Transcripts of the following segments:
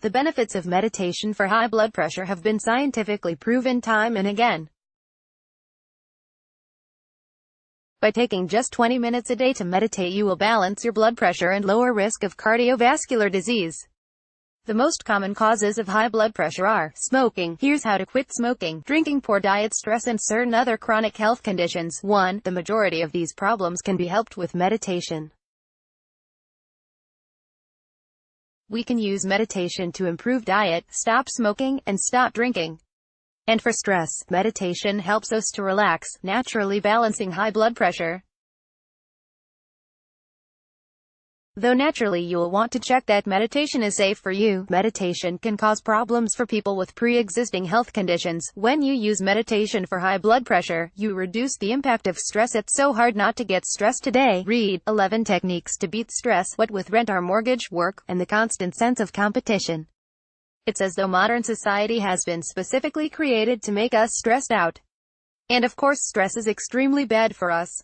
The benefits of meditation for high blood pressure have been scientifically proven time and again. By taking just 20 minutes a day to meditate, you will balance your blood pressure and lower risk of cardiovascular disease. The most common causes of high blood pressure are smoking. Here's how to quit smoking, drinking, poor diet, stress, and certain other chronic health conditions. 1. The majority of these problems can be helped with meditation. We can use meditation to improve diet, stop smoking, and stop drinking. And for stress, meditation helps us to relax, naturally balancing high blood pressure. Though naturally you will want to check that meditation is safe for you, meditation can cause problems for people with pre-existing health conditions. When you use meditation for high blood pressure, you reduce the impact of stress. It's so hard not to get stressed today. Read 11 Techniques to Beat Stress, what with rent, our mortgage, work, and the constant sense of competition. It's as though modern society has been specifically created to make us stressed out. And of course, stress is extremely bad for us.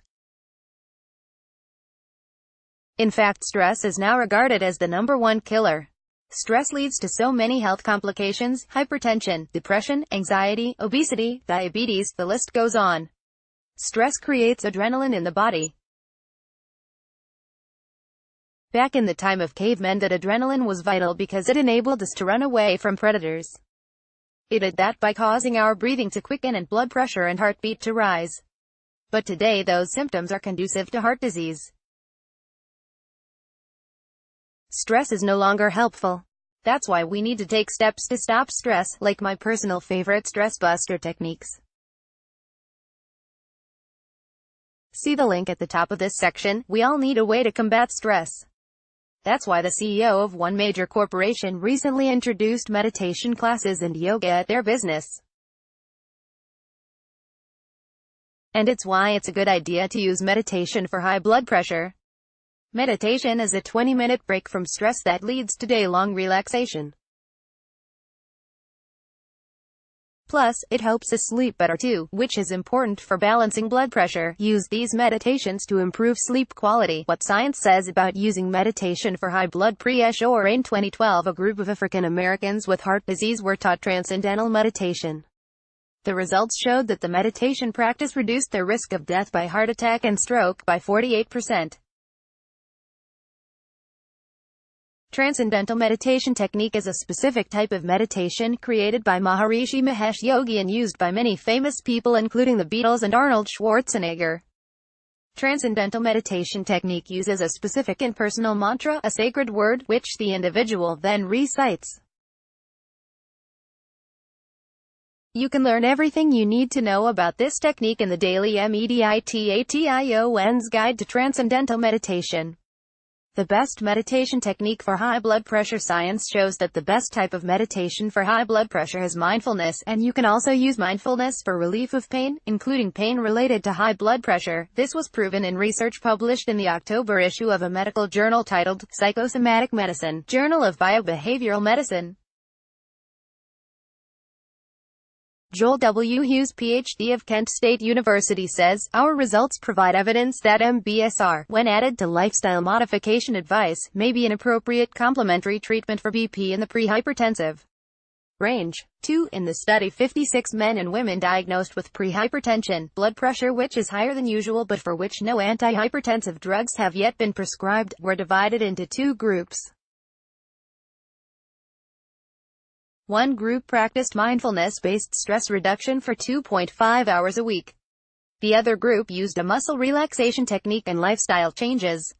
In fact, stress is now regarded as the #1 killer. Stress leads to so many health complications: hypertension, depression, anxiety, obesity, diabetes, the list goes on. Stress creates adrenaline in the body. Back in the time of cavemen, that adrenaline was vital because it enabled us to run away from predators. It did that by causing our breathing to quicken and blood pressure and heartbeat to rise. But today those symptoms are conducive to heart disease. Stress is no longer helpful. That's why we need to take steps to stop stress, like my personal favorite stress buster techniques. See the link at the top of this section. We all need a way to combat stress. That's why the CEO of one major corporation recently introduced meditation classes and yoga at their business. And it's why it's a good idea to use meditation for high blood pressure. Meditation is a 20-minute break from stress that leads to day-long relaxation. Plus, it helps us sleep better too, which is important for balancing blood pressure. Use these meditations to improve sleep quality. What science says about using meditation for high blood pressure. In 2012, a group of African Americans with heart disease were taught transcendental meditation. The results showed that the meditation practice reduced their risk of death by heart attack and stroke by 48%. Transcendental meditation technique is a specific type of meditation created by Maharishi Mahesh Yogi and used by many famous people including the Beatles and Arnold Schwarzenegger. Transcendental meditation technique uses a specific impersonal mantra, a sacred word, which the individual then recites. You can learn everything you need to know about this technique in the daily Meditation's Guide to Transcendental Meditation. The best meditation technique for high blood pressure. Science shows that the best type of meditation for high blood pressure is mindfulness, and you can also use mindfulness for relief of pain, including pain related to high blood pressure. This was proven in research published in the October issue of a medical journal titled Psychosomatic Medicine, Journal of Biobehavioral Medicine. Joel W. Hughes, Ph.D. of Kent State University says, our results provide evidence that MBSR, when added to lifestyle modification advice, may be an appropriate complementary treatment for BP in the prehypertensive range. 2. In the study, 56 men and women diagnosed with prehypertension, blood pressure which is higher than usual but for which no antihypertensive drugs have yet been prescribed, were divided into two groups. One group practiced mindfulness-based stress reduction for 2.5 hours a week. The other group used a muscle relaxation technique and lifestyle changes.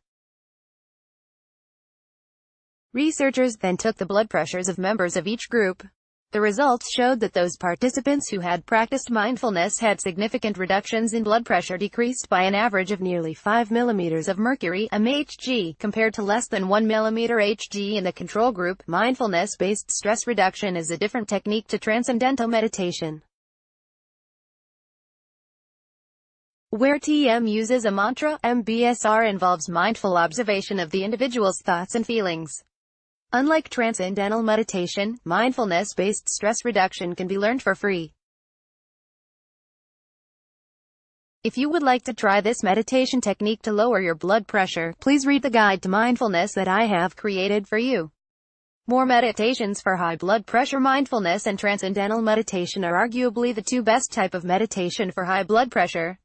Researchers then took the blood pressures of members of each group. The results showed that those participants who had practiced mindfulness had significant reductions in blood pressure, decreased by an average of nearly 5 mm of mercury, mmHg, compared to less than 1 mm Hg in the control group. Mindfulness-based stress reduction is a different technique to transcendental meditation, where TM uses a mantra. MBSR involves mindful observation of the individual's thoughts and feelings. Unlike transcendental meditation, mindfulness-based stress reduction can be learned for free. If you would like to try this meditation technique to lower your blood pressure, please read the guide to mindfulness that I have created for you. More meditations for high blood pressure. Mindfulness and transcendental meditation are arguably the two best type of meditation for high blood pressure.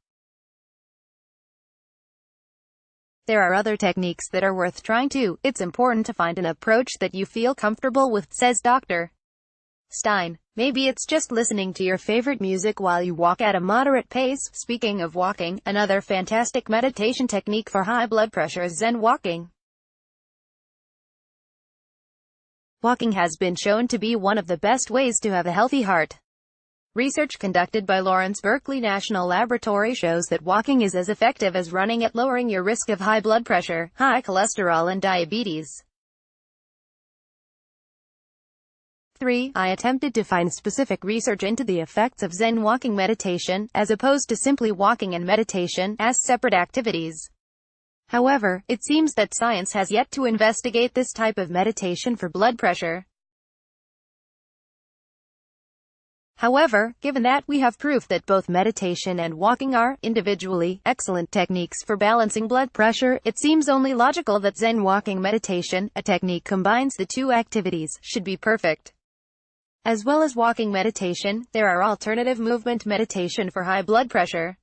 There are other techniques that are worth trying too. It's important to find an approach that you feel comfortable with, says Dr. Stein. Maybe it's just listening to your favorite music while you walk at a moderate pace. Speaking of walking, another fantastic meditation technique for high blood pressure is Zen walking. Walking has been shown to be one of the best ways to have a healthy heart. Research conducted by Lawrence Berkeley National Laboratory shows that walking is as effective as running at lowering your risk of high blood pressure, high cholesterol and diabetes. 3. I attempted to find specific research into the effects of Zen walking meditation, as opposed to simply walking and meditation, as separate activities. However, it seems that science has yet to investigate this type of meditation for blood pressure. However, given that we have proof that both meditation and walking are, individually, excellent techniques for balancing blood pressure, it seems only logical that Zen walking meditation, a technique combines the two activities, should be perfect. As well as walking meditation, there are alternative movement meditation for high blood pressure.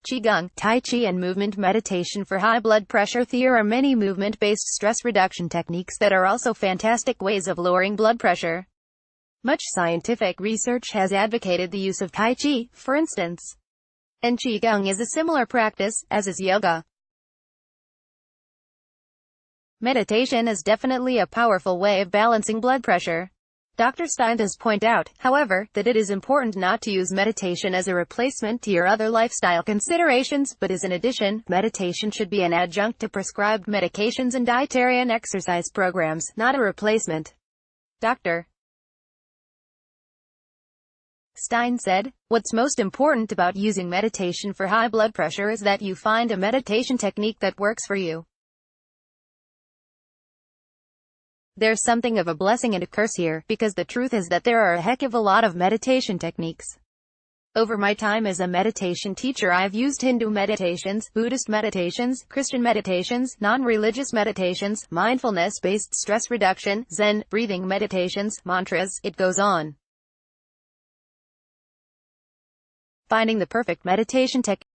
Qigong, Tai Chi and movement meditation for high blood pressure. There are many movement-based stress reduction techniques that are also fantastic ways of lowering blood pressure. Much scientific research has advocated the use of Tai Chi, for instance. And Qigong is a similar practice, as is yoga. Meditation is definitely a powerful way of balancing blood pressure. Dr. Stein does point out, however, that it is important not to use meditation as a replacement to your other lifestyle considerations, but as an addition. Meditation should be an adjunct to prescribed medications and dietary and exercise programs, not a replacement. Dr. Stein said, "What's most important about using meditation for high blood pressure is that you find a meditation technique that works for you. There's something of a blessing and a curse here, because the truth is that there are a heck of a lot of meditation techniques. Over my time as a meditation teacher, I've used Hindu meditations, Buddhist meditations, Christian meditations, non-religious meditations, mindfulness-based stress reduction, Zen, breathing meditations, mantras, it goes on. Finding the perfect meditation technique